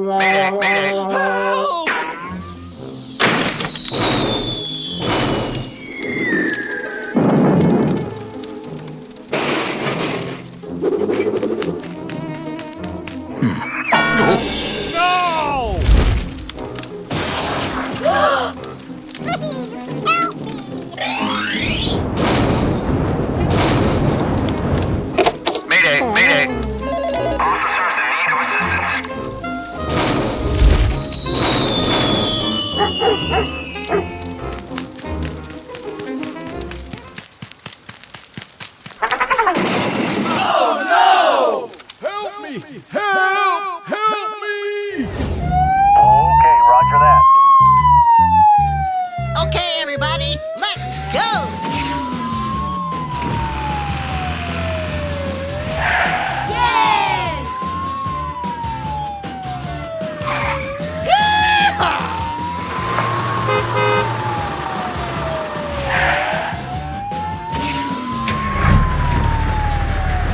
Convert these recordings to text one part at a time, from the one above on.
Mayday, mayday. No! Please help me! Mayday, mayday. Officers in need of assistance. Help me! Help! Help me! Okay, roger that. Okay, everybody, let's go!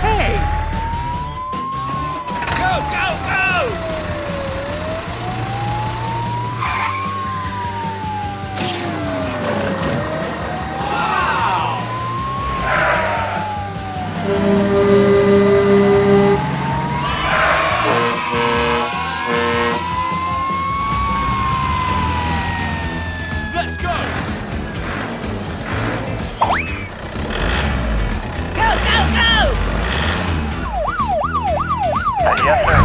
Hey! Go, go, go! Let's go! Go, go, go! Yes, sir.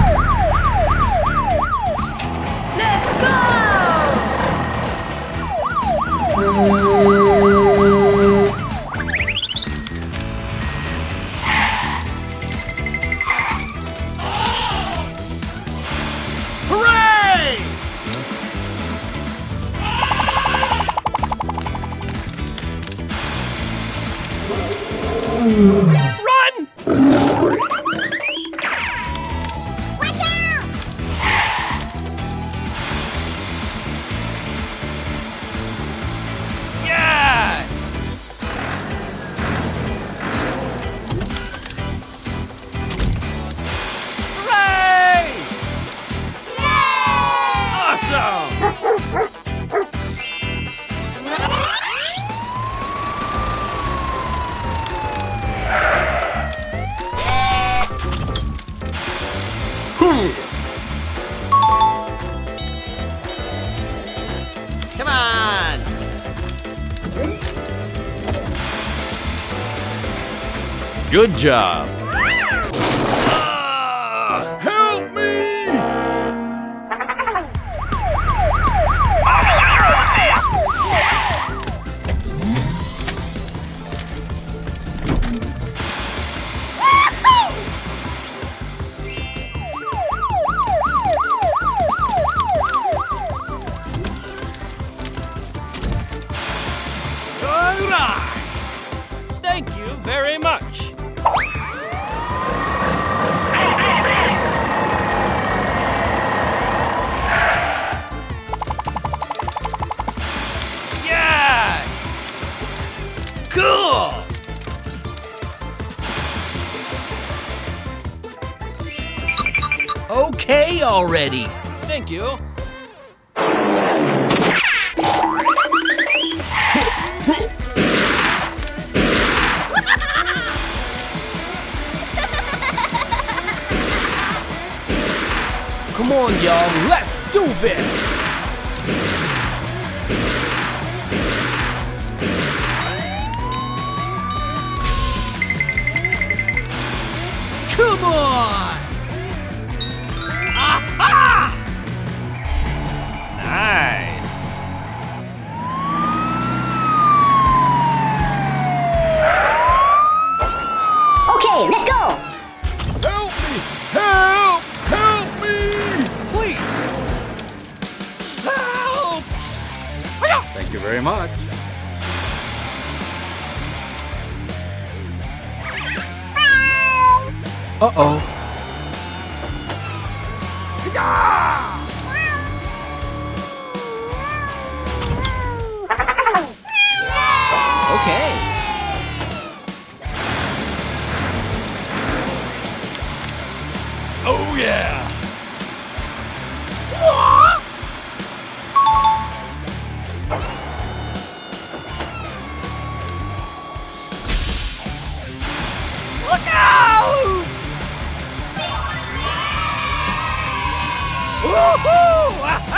Let's go! Hooray! Run! Watch out! Yes! Hooray! Awesome! Come on! Good job. Help me! Officers are on the scene. All right! Thank you very much. Yes! Cool! Okay already. Thank you. Come on, y'all, let's do this! Come on! Nice. Okay, let's go! Help me! Help! Help me! Please! Help! Thank you very much. Uh-oh. Okay. yeah! Look out! Woohoo!